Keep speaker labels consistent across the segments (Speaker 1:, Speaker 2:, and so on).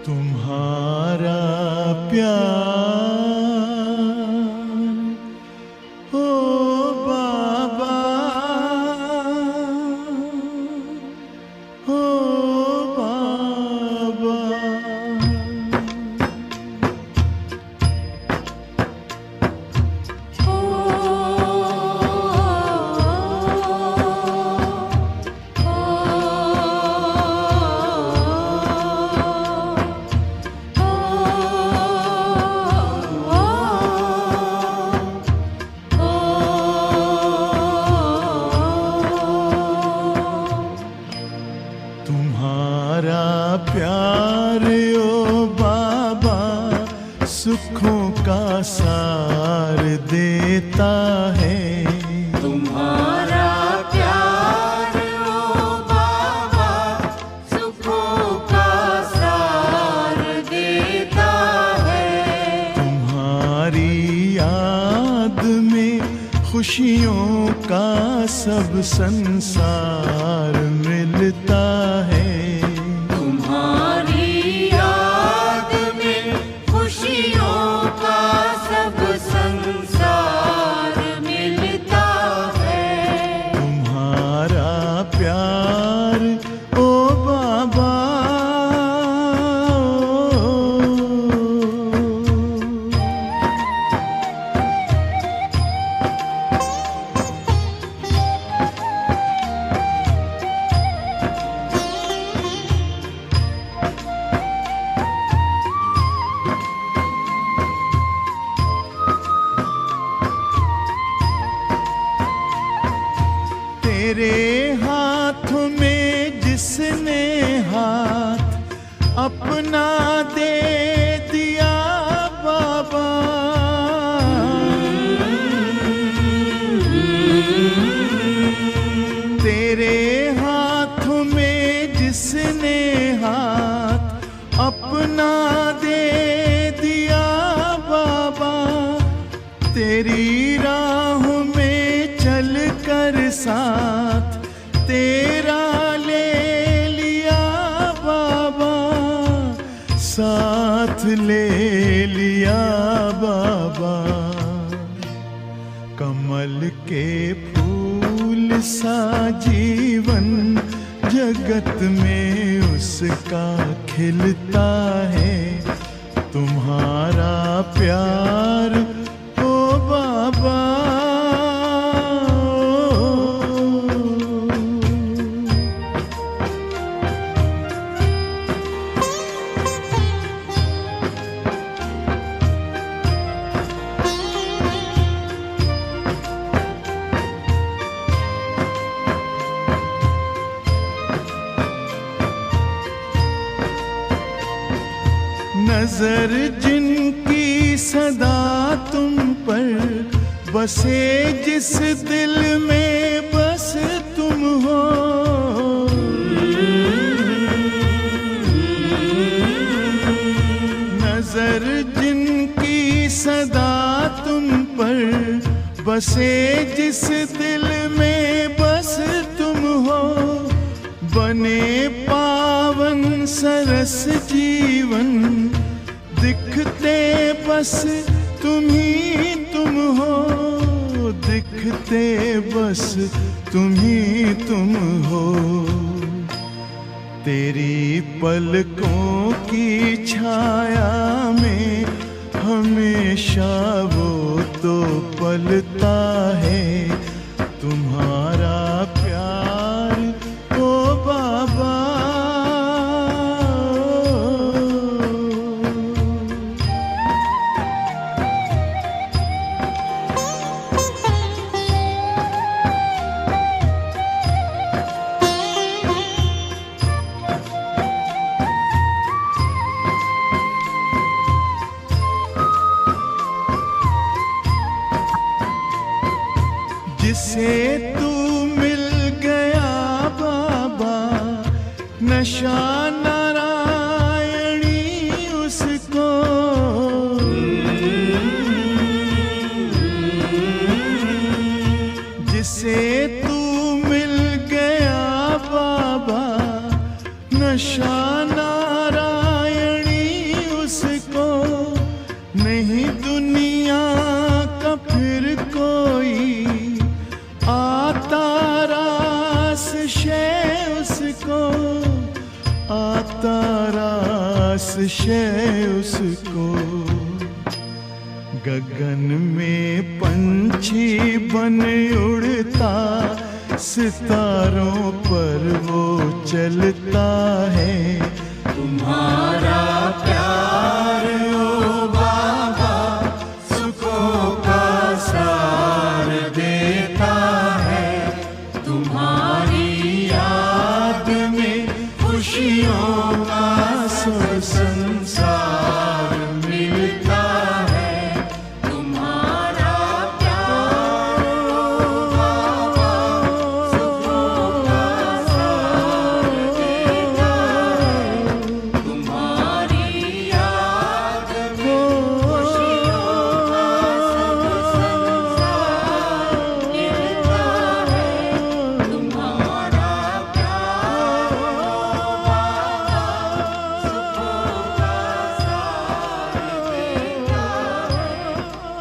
Speaker 1: तुम्हारा प्यार ओ बाबा, ओ बाबा। तुम्हारा प्यार ओ बाबा सुखों का सार देता है।
Speaker 2: तुम्हारा प्यार ओ बाबा सुखों का सार देता है।
Speaker 1: तुम्हारी याद में खुशियों का सब संसार मिलता है।
Speaker 2: तुम्हारी याद में खुशियों का सब संसार मिलता है।
Speaker 1: तुम्हारा प्यार ओ बाबा, तेरे हाथ में जिसने हाथ अपना दे दिया बाबा, तेरे हाथ में जिसने हाथ अपना दे दिया बाबा, तेरी राह में चल कर साथ तेरा ले लिया बाबा, साथ ले लिया बाबा। कमल के फूल सा जीवन जगत में उसका खिलता है। तुम्हारा प्यार ओ बाबा, नजर जिनकी सदा तुम पर बसे, जिस दिल में बस तुम हो, नजर जिनकी सदा तुम पर बसे, जिस दिल में बस तुम हो, बने पावन सरस जीवन दिखते बस तुम ही तुम हो, दिखते बस तुम ही तुम हो। तेरी पलकों की छाया में हमेशा वो तो पलता है। तुम्हारा प्यार ओ बाबा, जिसे तू मिल गया बाबा, नशा नारायणी उसको, जिसे तू मिल गया बाबा, नशा नारायणी आता रास शय उसको। गगन में पंछी बन उड़ता, सितारों पर वो चलता है।
Speaker 2: तुम्हारा प्यार ओ बाबा सुखों का सार देता है। तुम्हारी याद में खुशियों का सब संसार मिलता है। तुम्हारा प्यार ओ बाबा सुखों का सार देता है। तुम्हारी याद में खुशियों का सब संसार मिलता है। तुम्हारा प्यार ओ बाबा सुखों का सार देता है।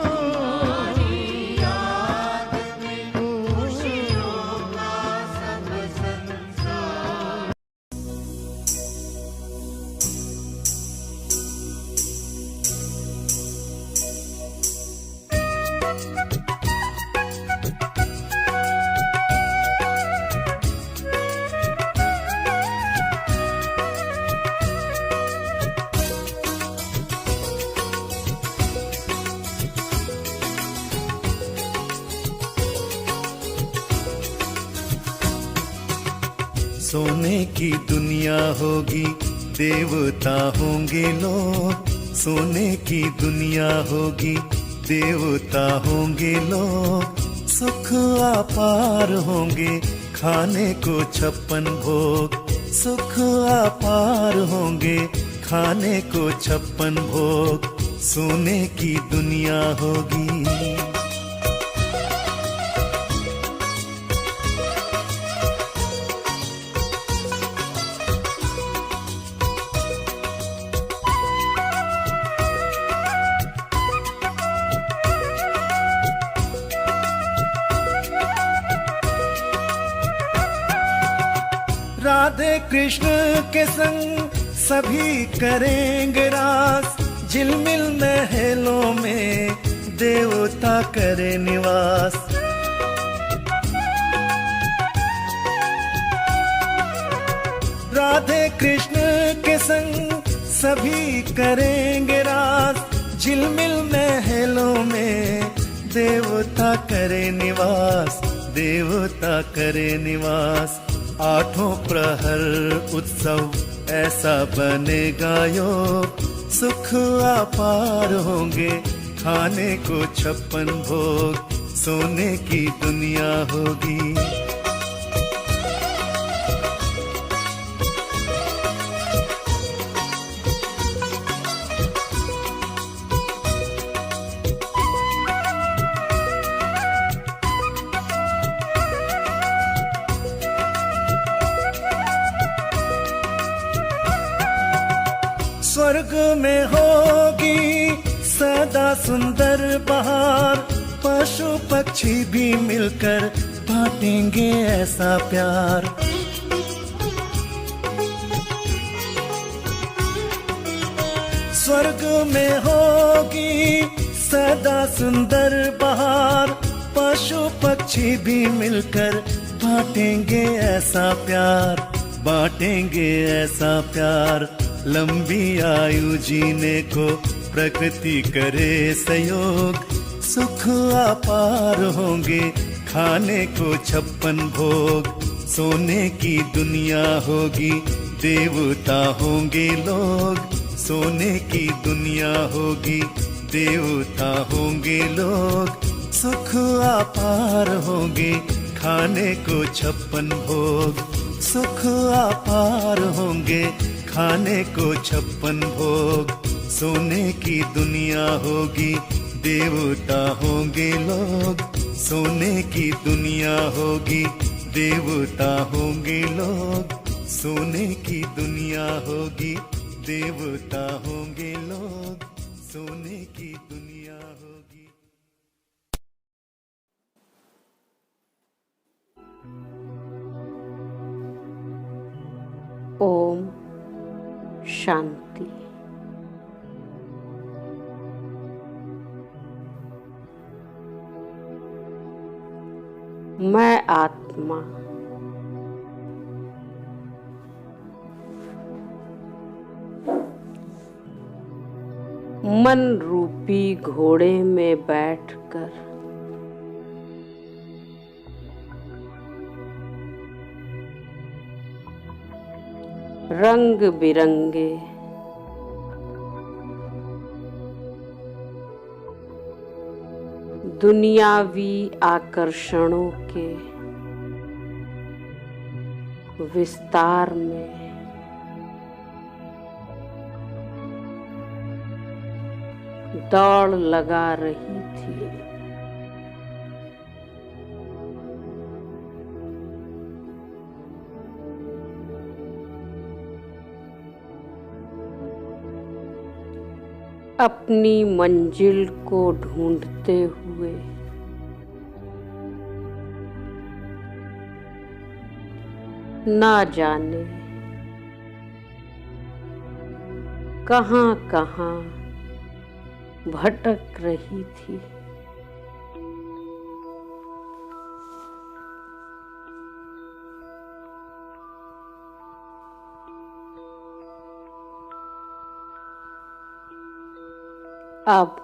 Speaker 2: तुम्हारी याद में खुशियों का सब संसार।
Speaker 3: सोने की दुनिया होगी, देवता होंगे लोग। सोने की दुनिया होगी, देवता होंगे लोग। सुख अपार होंगे, खाने को 56 भोग। सुख अपार होंगे, खाने को 56 भोग। सोने की दुनिया होगी। राधे कृष्ण के संग सभी करेंगे रास। झिलमिल महलों में देवता करे निवास। राधे कृष्ण के संग सभी करेंगे रास। झिलमिल महलों में देवता करे निवास। देवता करे निवास। आठों प्रहर उत्सव ऐसा बनेगा योग। सुख अपार होंगे, खाने को 56 भोग। सोने की दुनिया होगी। स्वर्ग में होगी सदा सुंदर बहार। पशु पक्षी भी मिलकर बांटेंगे ऐसा प्यार। स्वर्ग में होगी सदा सुंदर बहार। पशु पक्षी भी मिलकर बांटेंगे ऐसा प्यार। बांटेंगे ऐसा प्यार। लंबी आयु जीने को प्रकृति करे सहयोग। सुख अपार होंगे, खाने को 56 भोग। सोने की दुनिया होगी, देवता होंगे लोग। सोने की दुनिया होगी, देवता होंगे लोग। सुख अपार होंगे, खाने को 56 भोग। सुख अपार होंगे, खाने को 56 भोग। सोने की दुनिया होगी, देवता होंगे लोग। सोने की दुनिया होगी, देवता होंगे लोग। सोने की दुनिया होगी, देवता होंगे लोग। सोने की दुनिया होगी।
Speaker 4: ओम शांति। मैं आत्मा मन रूपी घोड़े में बैठकर रंग बिरंगे दुनियावी आकर्षणों के विस्तार में दौड़ लगा रही थी। अपनी मंजिल को ढूंढते हुए ना जाने कहां-कहां भटक रही थी। अब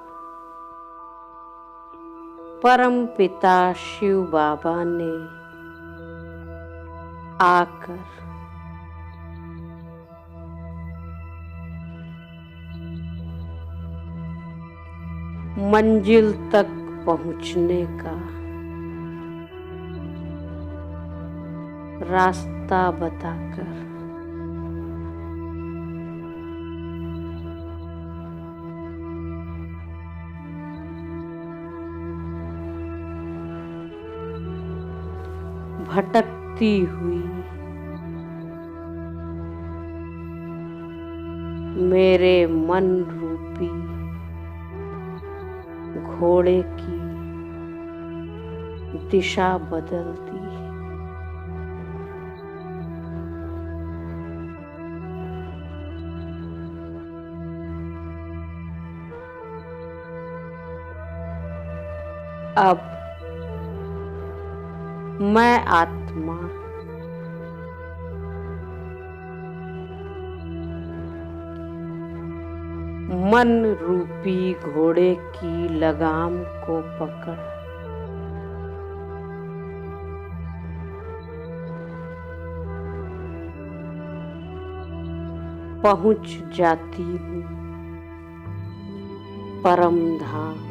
Speaker 4: परम पिता शिव बाबा ने आकर मंजिल तक पहुंचने का रास्ता बताकर भटकती हुई मेरे मन रूपी घोड़े की दिशा बदल दी। अब मैं आत्मा मन रूपी घोड़े की लगाम को पकड़ पहुंच जाती हूँ परम धाम।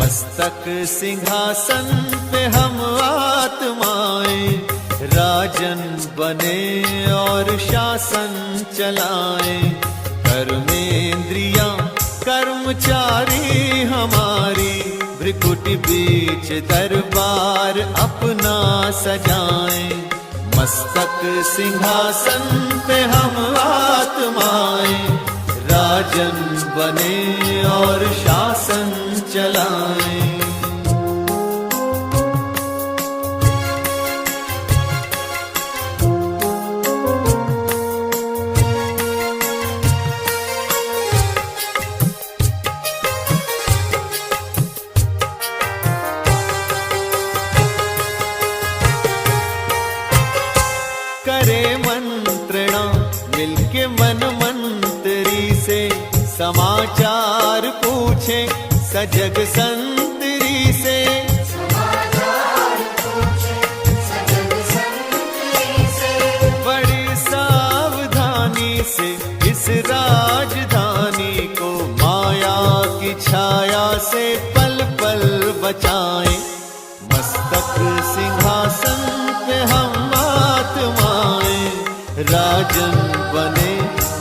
Speaker 1: मस्तक सिंहासन पे हम आत्माएं राजन बने और शासन चलाएं। कर्मेंद्रियां कर्मचारी हमारी भ्रिकुटी बीच दरबार अपना सजाएं। मस्तक सिंहासन पे हम आत्माएं राजन बने और शासन चलाएं। करे मंत्रणा मिलके मन मंत्री से समाचार पूछे सजग संतरी से। बड़ी सावधानी से इस राजधानी को माया की छाया से पल पल बचाएं। मस्तक सिंहासन पे हम आत्माएं
Speaker 3: राजन बने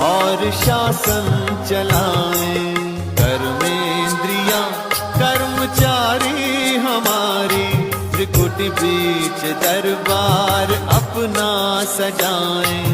Speaker 3: और शासन चलाएं। कर्मेंद्रियां कर्मचारी हमारी, त्रिकुट बीच दरबार अपना सजाएं।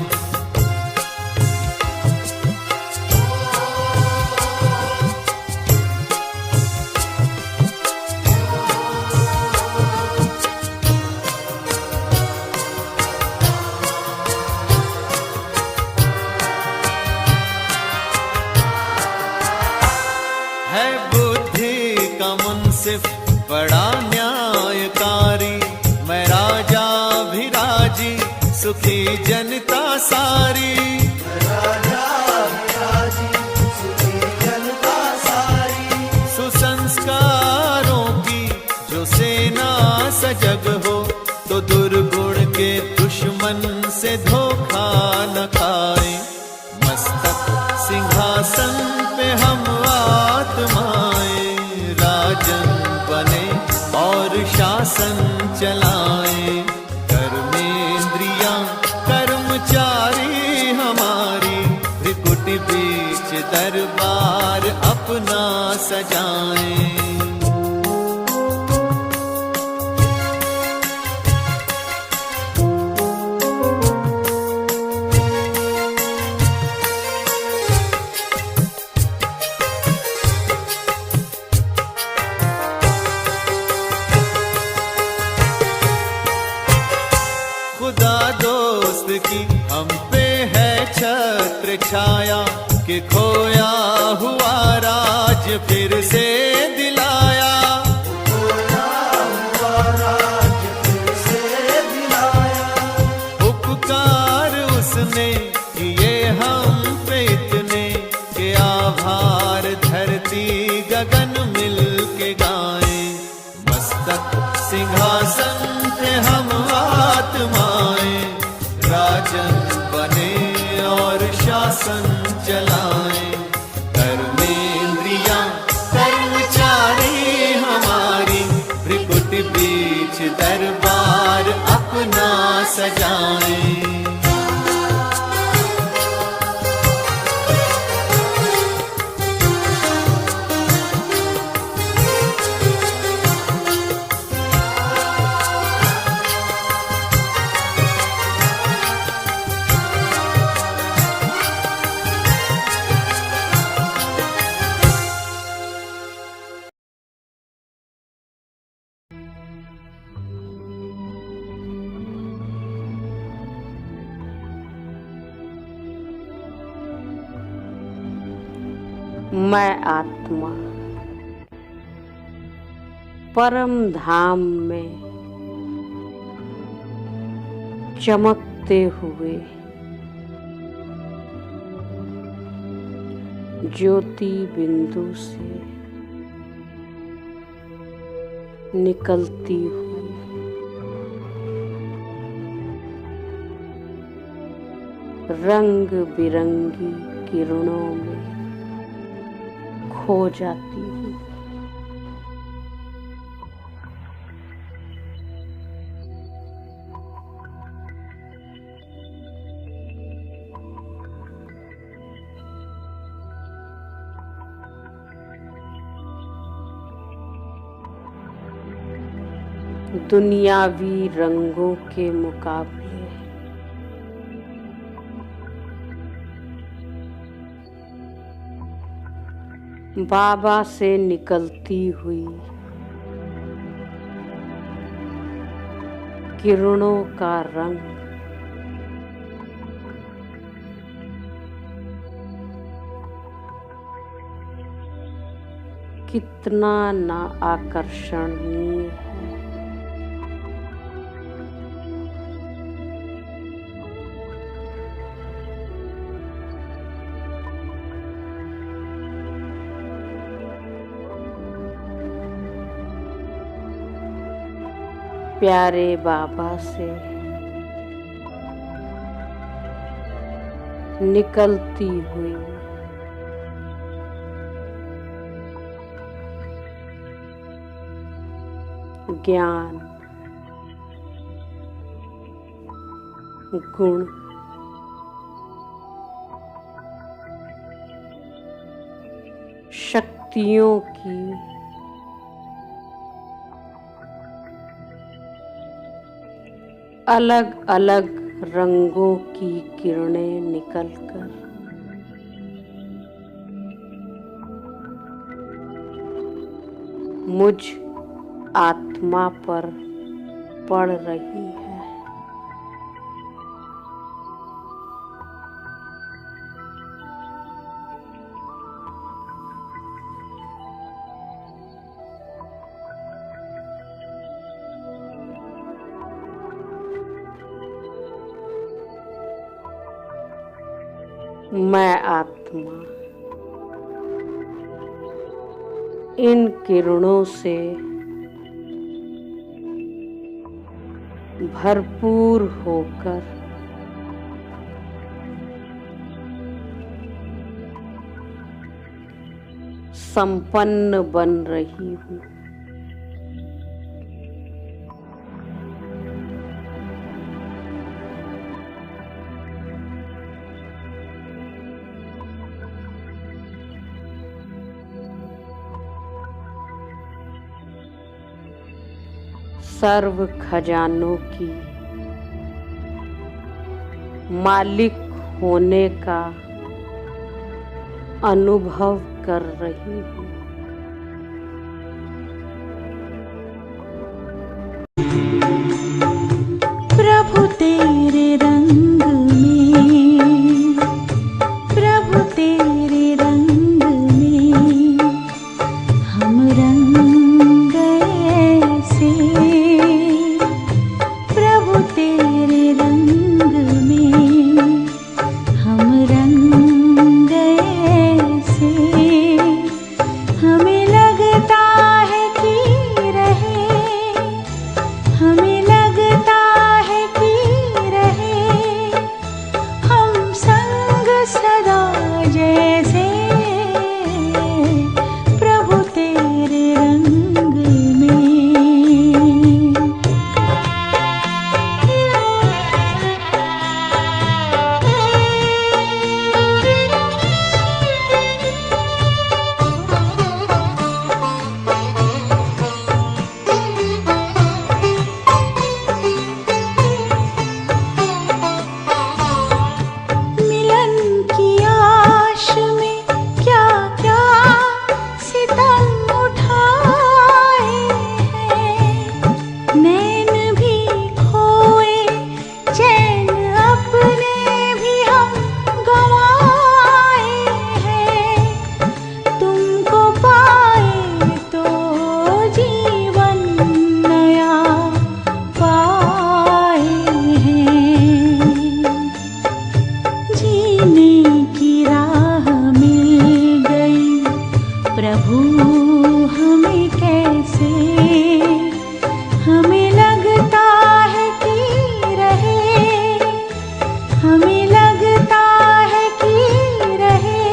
Speaker 3: है बुद्धि का मुंसिफ बड़ा न्यायकारी, मैं राजा भी राजी सुखी जनता सारी।
Speaker 2: राजा राजी सुखी जनता सारी।
Speaker 3: सुसंस्कारों की जो सेना सजग हो, तो दुर्गुण के दुश्मन से धोखा न खाए। मस्तक सिंहासन पे हम आत्माएं, राजन बने और शासन चलाएं। कर्मेंद्रियां कर्मचारी हमारी, त्रिकुट बीच दरबार अपना सजाएं। खुदा दोस्त की हम पे है छत्र छाया, कि खोया हुआ राज फिर से दिलाया।
Speaker 2: खोया हुआ राज फिर से दिलाया।
Speaker 3: उपकार उसने किए हम पे इतने, के आभार धरती गगन मिल के गाएं। मस्तक सिंहासन पे हम आत्माएं, राजन बने और शासन चलाएं। कर्मेंद्रियां कर्मचारी हमारी, त्रिकुट बीच दरबार अपना सजाएं।
Speaker 4: मैं आत्मा परम धाम में चमकते हुए ज्योति बिंदु से निकलती हुई रंग बिरंगी किरणों में खो जाती हूँ। दुनियावी रंगों के मुकाबले बाबा से निकलती हुई किरणों का रंग कितना ना आकर्षणीय है। प्यारे बाबा से निकलती हुई ज्ञान, गुण, मोतियों की अलग अलग रंगों की किरणें निकलकर मुझ आत्मा पर पड़ रही है। मैं आत्मा इन किरणों से भरपूर होकर संपन्न बन रही हूँ। सर्व खजानों की मालिक होने का अनुभव कर रही हूँ।
Speaker 5: प्रभु तेरे रंग में, प्रभु तेरे रंग में हम रंग गए से, प्रभु तेरे रंग में हम रंग गए से। हमें लगता है कि रहे, हमें लगता है कि रहे हम संग सदा जैसे, प्रभु तेरे रंग में। मिलन की आश में क्या क्या सितम उठाए हैं, नैन भी खोए चैन अपने भी हम गंवाए हैं। तुमको पाए तो जीवन नया पाए हैं, जीने की राह मिल गई प्रभु हमें कैसे। हमें लगता है कि रहे, हमें लगता है कि रहे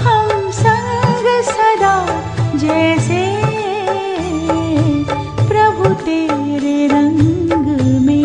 Speaker 5: हम संग सदा जैसे, प्रभु तेरे रंग में।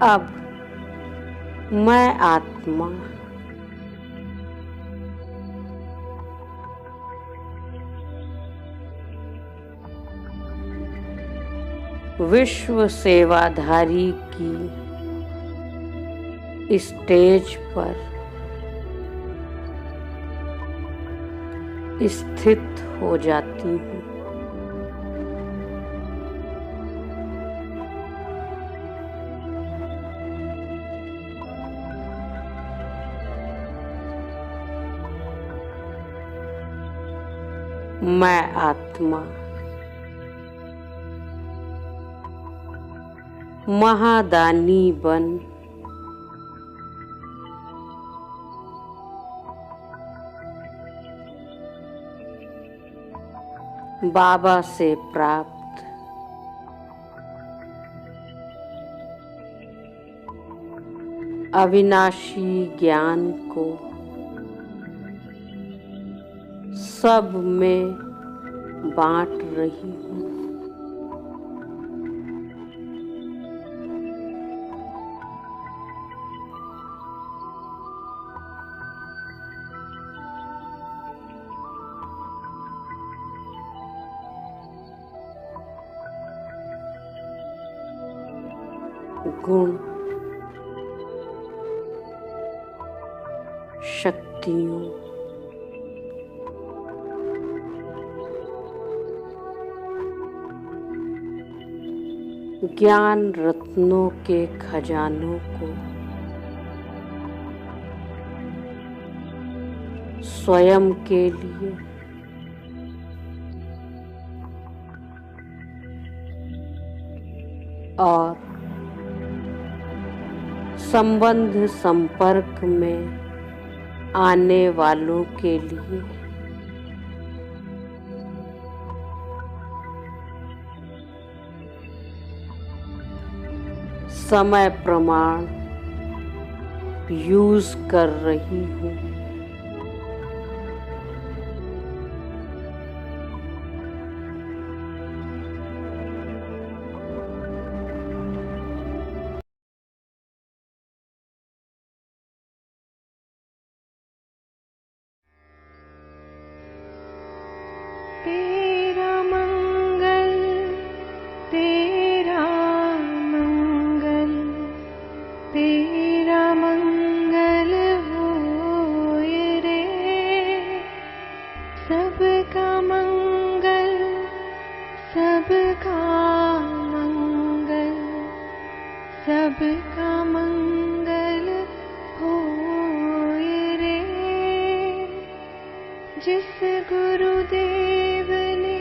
Speaker 4: अब मैं आत्मा विश्व सेवाधारी की स्टेज पर स्थित हो जाती हूँ। मैं आत्मा महादानी बन बाबा से प्राप्त अविनाशी ज्ञान को सब में बांट रही हूँ। गुण शक्तियों ज्ञान रत्नों के खजानों को स्वयं के लिए और संबंध संपर्क में आने वालों के लिए समय प्रमाण यूज कर रही हूँ।
Speaker 5: तेरा मंगल तेरा मंगल तेरा मंगल होए रे, सबका मंगल सबका मंगल सबका मंगल होए रे। जिस गुरुदेव ने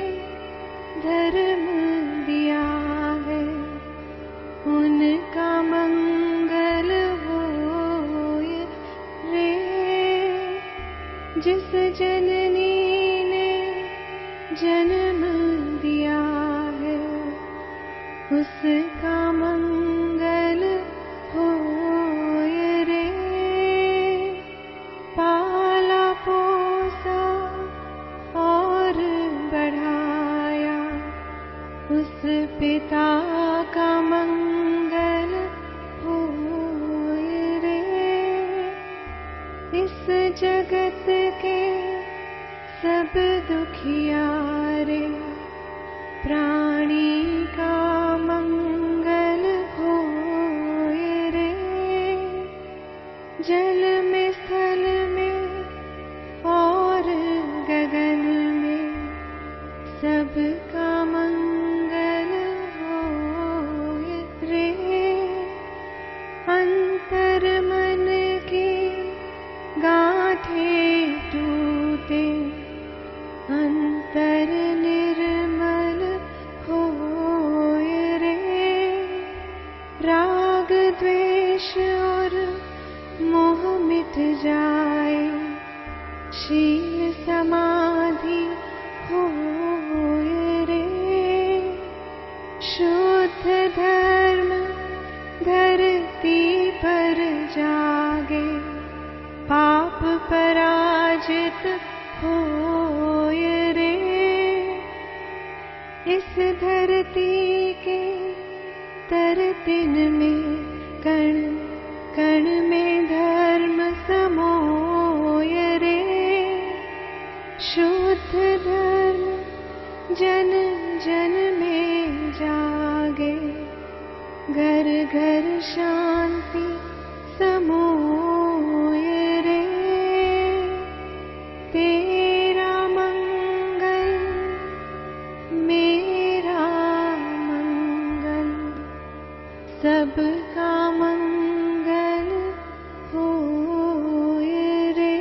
Speaker 5: धर्म दिया है उनका मंगल होए रे। जिस जननी ने जन्म दिया है उसका मंगल होए रे। पाला पोसा और बढ़ाया उस पिता का मंगल होए रे। इस जगत के सब दुखियारे प्राणी का मंगल होए रे। जल में स्थल में और गगन में सबका मंगल होए रे। अंतर मन की गांठें टूटे अंतर निर्मल होए रे। राग द्वेष और मोह मिट जाए शील समाधि होए रे। शुद्ध धर्म धरती पर जागे पाप पराजित होए रे। इस धरती के तरतिन में कण कण में धर्म समोय रे, शुद्ध धर्म जन जन में जागे, घर घर शांति समोय रे। तेरा मंगल मेरा मंगल, सबका मंगल होय रे।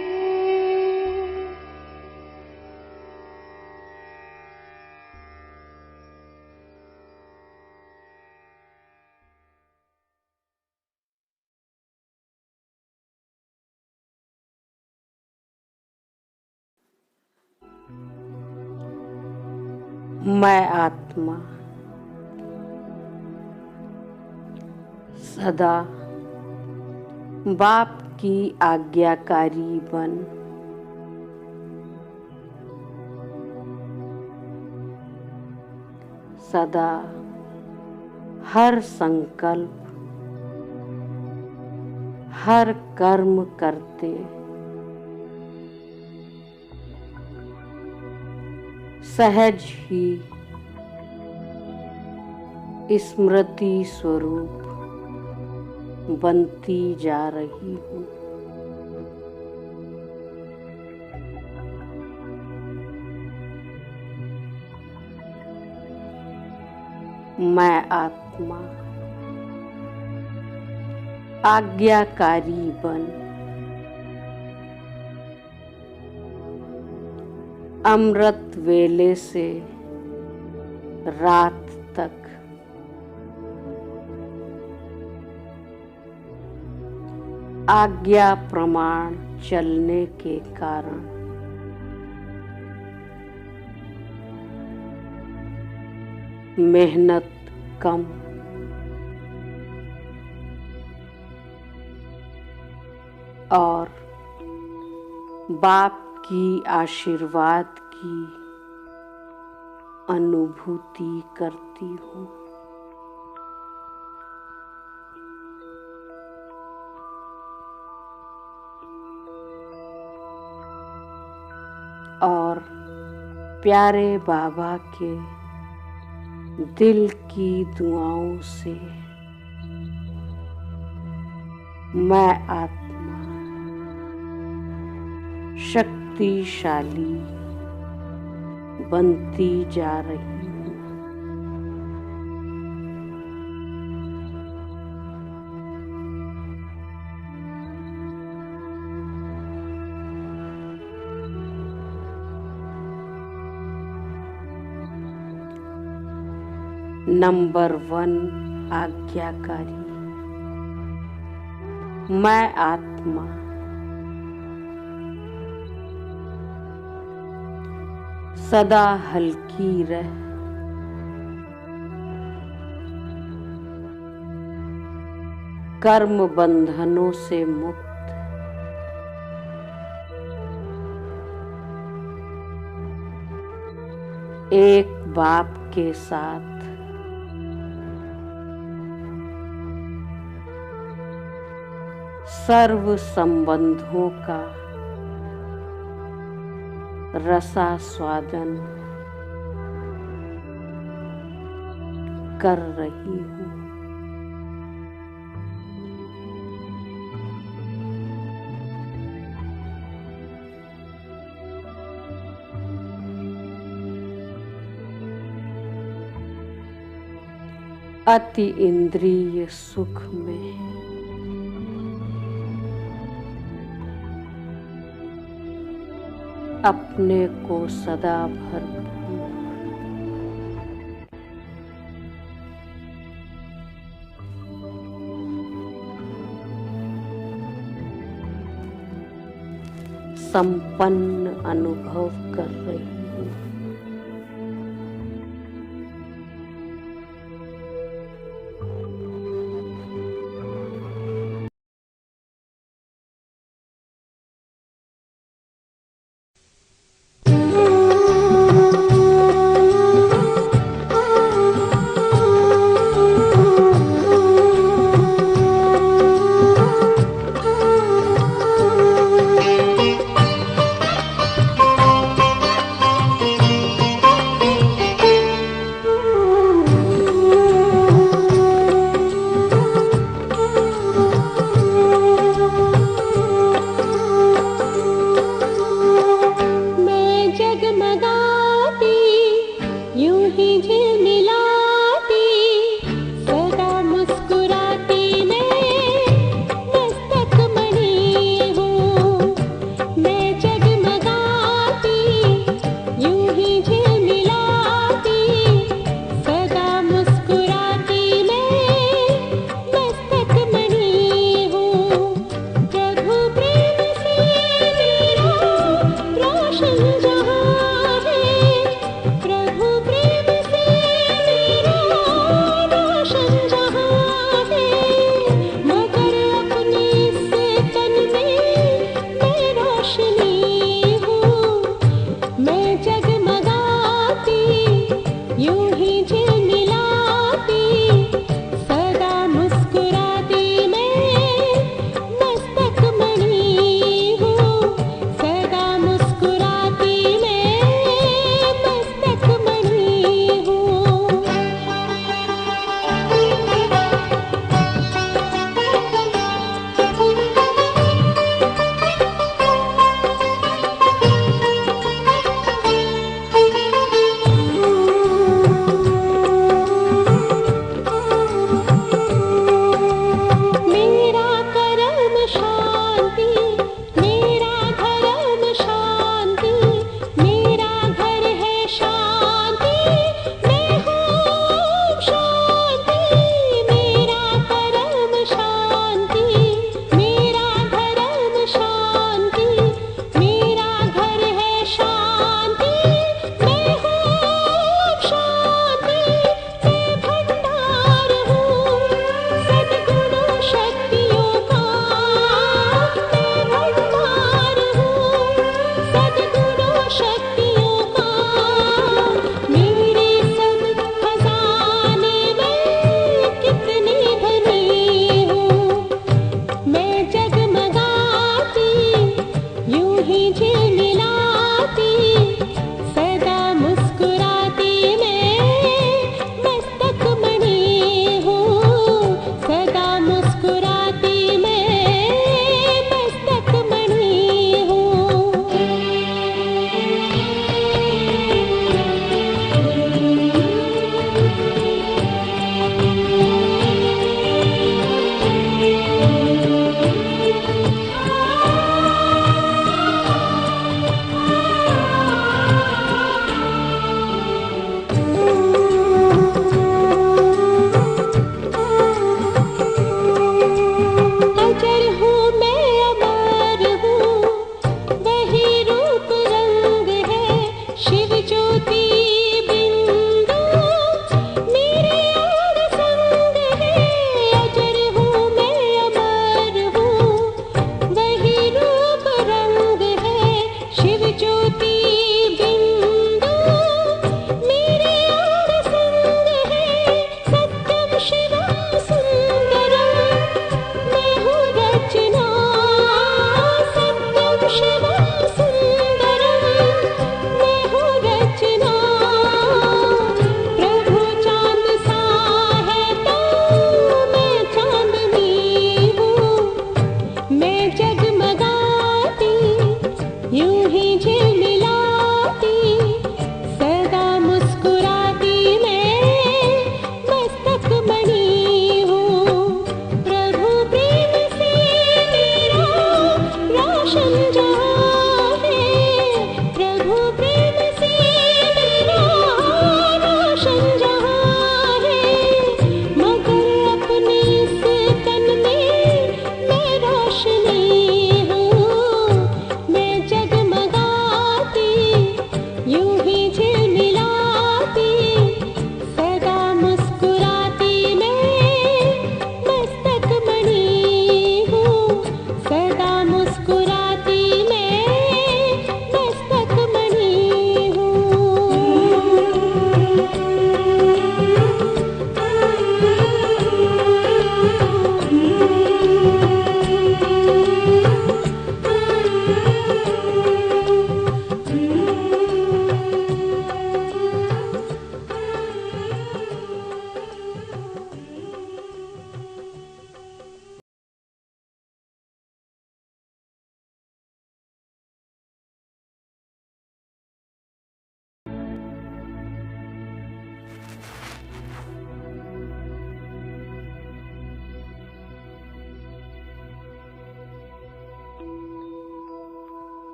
Speaker 4: मैं आत्मा सदा बाप की आज्ञाकारी बन, सदा हर संकल्प हर कर्म करते सहज ही स्मृति स्वरूप बनती जा रही हूँ। मैं आत्मा आज्ञाकारी बन अमृत वेले से रात तक आज्ञा प्रमाण चलने के कारण मेहनत कम और बाप की आशीर्वाद की अनुभूति करती हूँ। और प्यारे बाबा के दिल की दुआओं से मैं आत्मा शक्तिशाली बनती जा रही हूँ। नंबर 1 आज्ञाकारी मैं आत्मा सदा हल्की रह कर्म बंधनों से मुक्त एक बाप के साथ सर्व संबंधों का रसास्वादन कर रही हूँ। अति इंद्रिय सुख में अपने को सदा भरपूर संपन्न अनुभव कर रही हूँ।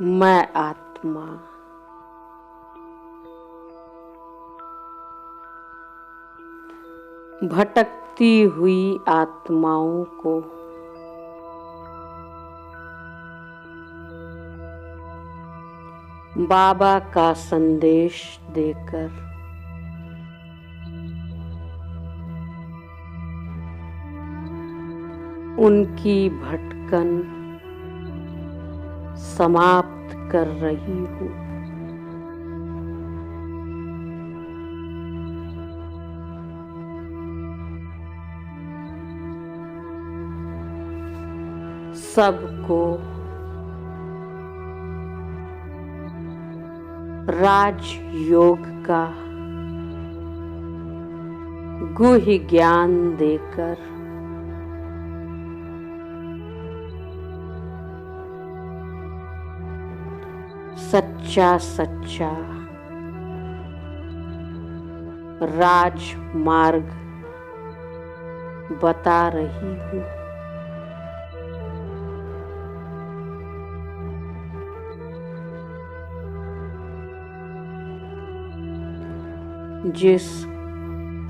Speaker 4: मैं आत्मा भटकती हुई आत्माओं को बाबा का संदेश देकर उनकी भटकन समाप्त कर रही हूँ। सबको राजयोग का गुह्य ज्ञान देकर सच्चा सच्चा राजमार्ग बता रही हूँ। जिस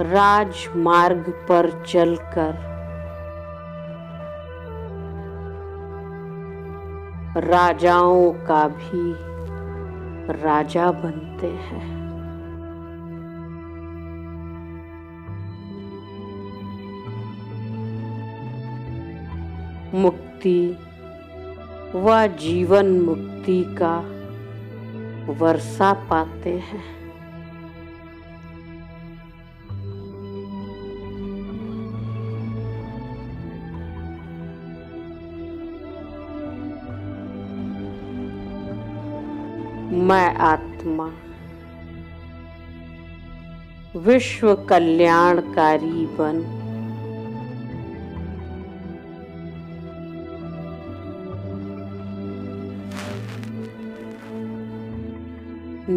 Speaker 4: राजमार्ग पर चलकर राजाओं का भी राजा बनते हैं। मुक्ति व जीवन मुक्ति का वर्षा पाते हैं। मैं आत्मा विश्व कल्याणकारी बन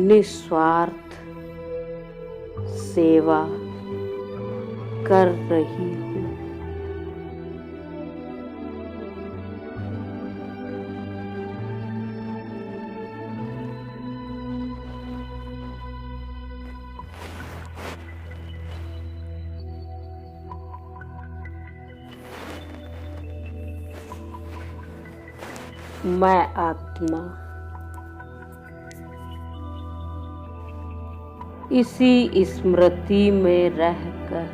Speaker 4: निस्वार्थ सेवा कर रही हूँ। मैं आत्मा इसी स्मृति में रहकर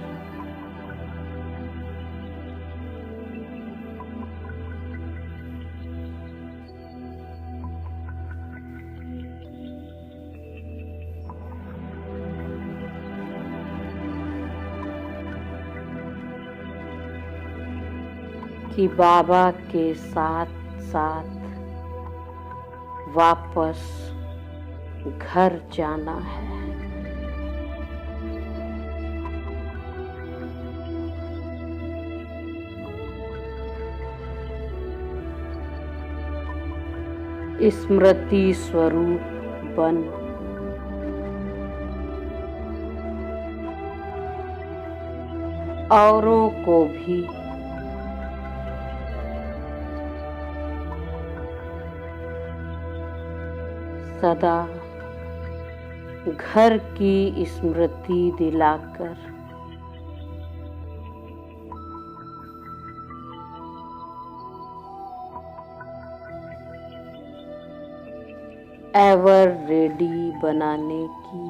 Speaker 4: कि बाबा के साथ साथ वापस घर जाना है। स्मृति स्वरूप बन औरों को भी सदा घर की स्मृति दिलाकर एवर रेडी बनाने की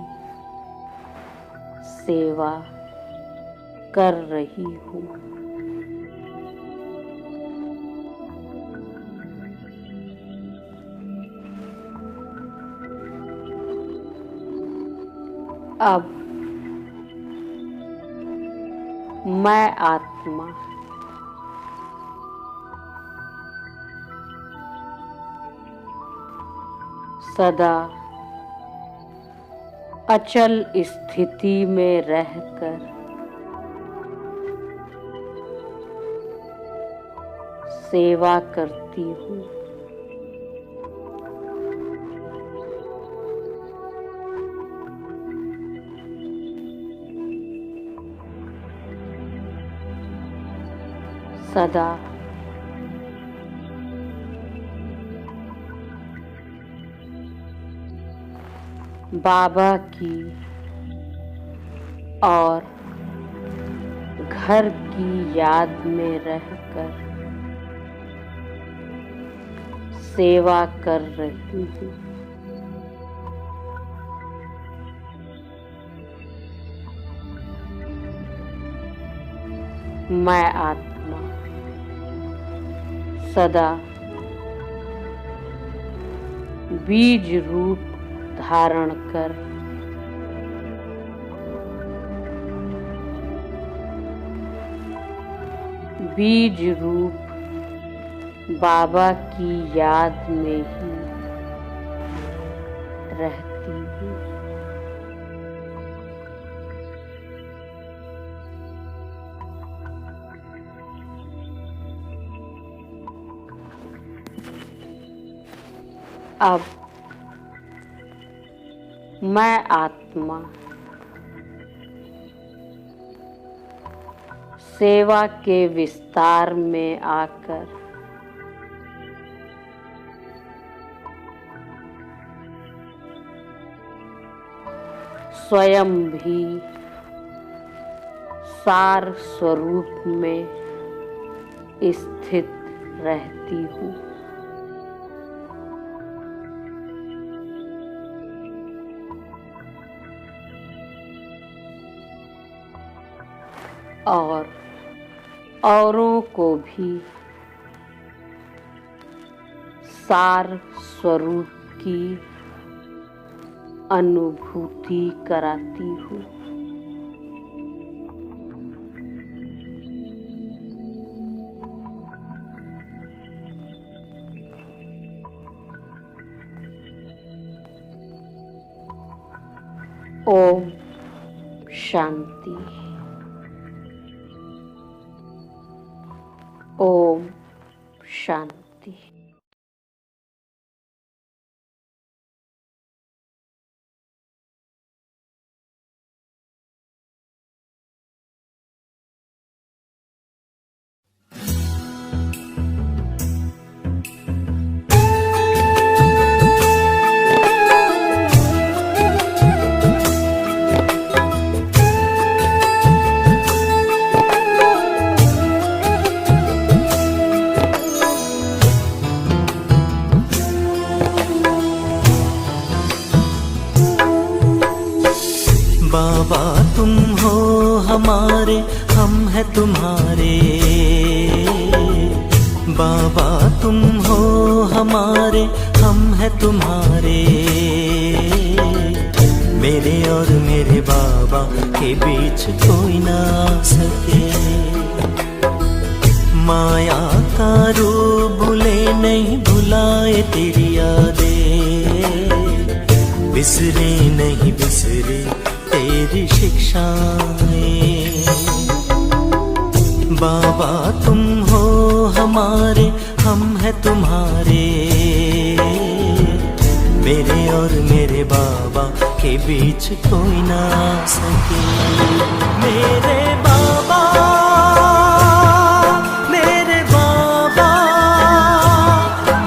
Speaker 4: सेवा कर रही हूँ। अब मैं आत्मा सदा अचल स्थिति में रहकर सेवा करती हूँ। सदा बाबा की और घर की याद में रहकर सेवा कर रही हूँ। मैं आत्मा सदा बीज रूप धारण कर बीज रूप बाबा की याद में ही रहती हूँ। अब मैं आत्मा सेवा के विस्तार में आकर स्वयं भी सार स्वरूप में स्थित रहती हूँ। और औरों को भी सार स्वरूप की अनुभूति कराती हूँ। ओम शांति। ओम शांति।
Speaker 3: बाबा तुम हो हमारे, हम हैं तुम्हारे। बाबा तुम हो हमारे, हम हैं तुम्हारे। मेरे और मेरे बाबा के बीच कोई ना आ सके। माया का रूप भूले नहीं, भुलाए तेरी यादें। बिसरे नहीं बिसरे तेरी शिक्षाएं। बाबा तुम हो हमारे, हम हैं तुम्हारे। मेरे और मेरे बाबा के बीच कोई ना आ सके। मेरे बाबा, मेरे बाबा,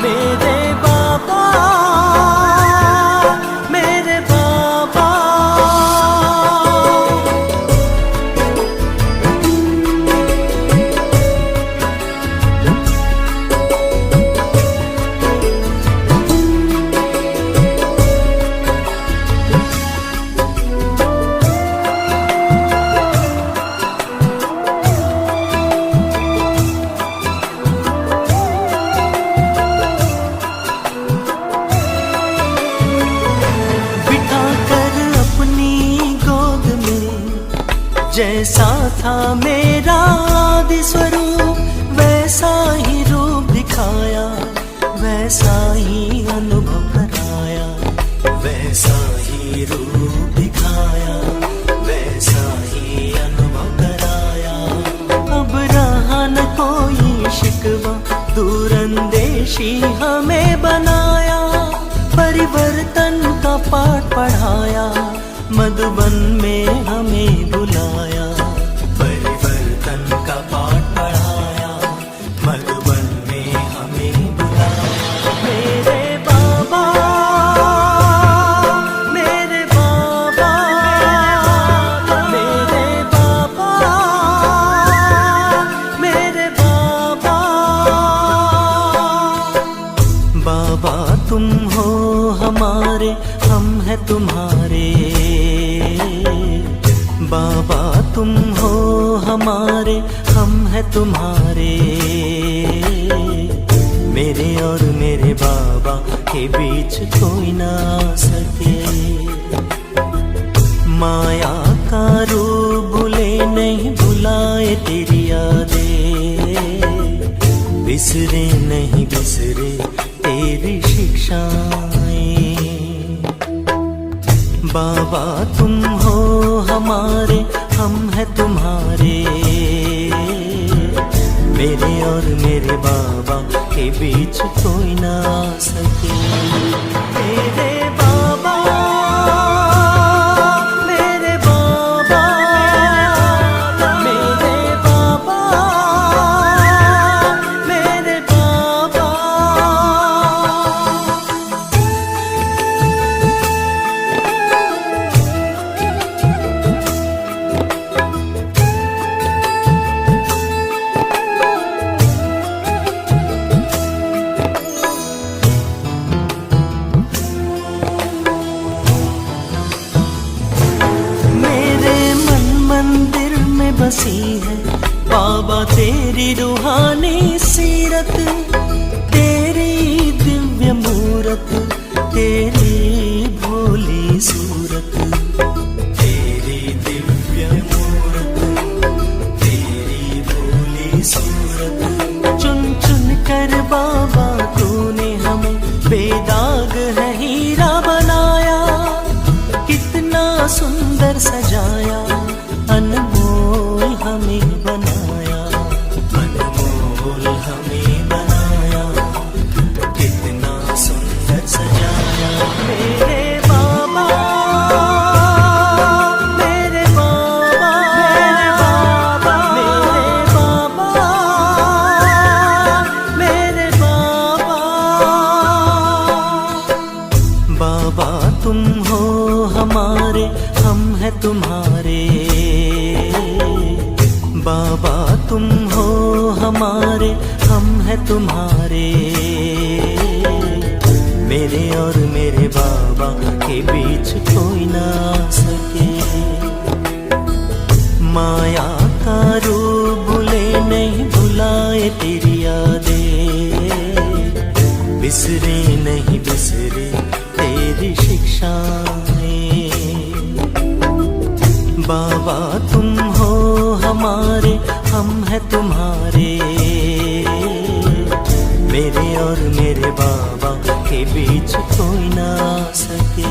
Speaker 3: मेरे बाबा, मेरे बाबा। जैसा था मेरा आदि स्वरूप, वैसा ही रूप दिखाया, वैसा ही अनुभव कराया। वैसा ही रूप दिखाया, वैसा ही अनुभव कराया। अब रहा न कोई शिकवा, दूरंदेशी हमें बनाया। परिवर्तन का पाठ पढ़ाया, मधुबन में हमें बुलाया। परिवर्तन का पाठ पढ़ाया, मधुबन में हमें बुलाया। मेरे बाबा, मेरे हैं तुम्हारे। बाबा तुम हो हमारे, हम हैं तुम्हारे। मेरे और मेरे बाबा के बीच कोई ना सके। माया का रूप भूले नहीं भुलाए तेरी यादें, बिसरे नहीं बिसरे तेरी शिक्षाएं। बाबा तुम हो हमारे, हम हैं तुम्हारे। मेरे और मेरे बाबा के बीच कोई ना सके। मेरे बाबा, मेरे बाबा, मेरे बाबा, मेरे बाबा। बसी है बाबा तेरी रूहानी सीरत, तेरी दिव्य मूरत, तेरी भोली सूरत, तेरी दिव्य मूरत, तेरी भोली सूरत। चुन चुन कर बाबा तूने हमें बेदाग है हीरा बनाया, कितना सुंदर सजाया, अनमोल हमें बनाया, अनमोल हमें बनाया, कितना सुंदर सजाया। मेरे बाबा, मेरे बाबा, मेरे बाबा, मेरे बाबा, मेरे बाबा। बाबा तुम हो हमारे, हम हैं तुम्हारे। बाबा तुम हो हमारे, हम हैं तुम्हारे। मेरे और मेरे बाबा के बीच कोई ना सके। माया का रूप भूले नहीं भुलाए तेरी यादें, बिसरे नहीं बिसरे तेरी शिक्षाएं। बाबा तुम हो हमारे, हम हैं तुम्हारे। मेरे और मेरे बाबा के बीच कोई ना सके।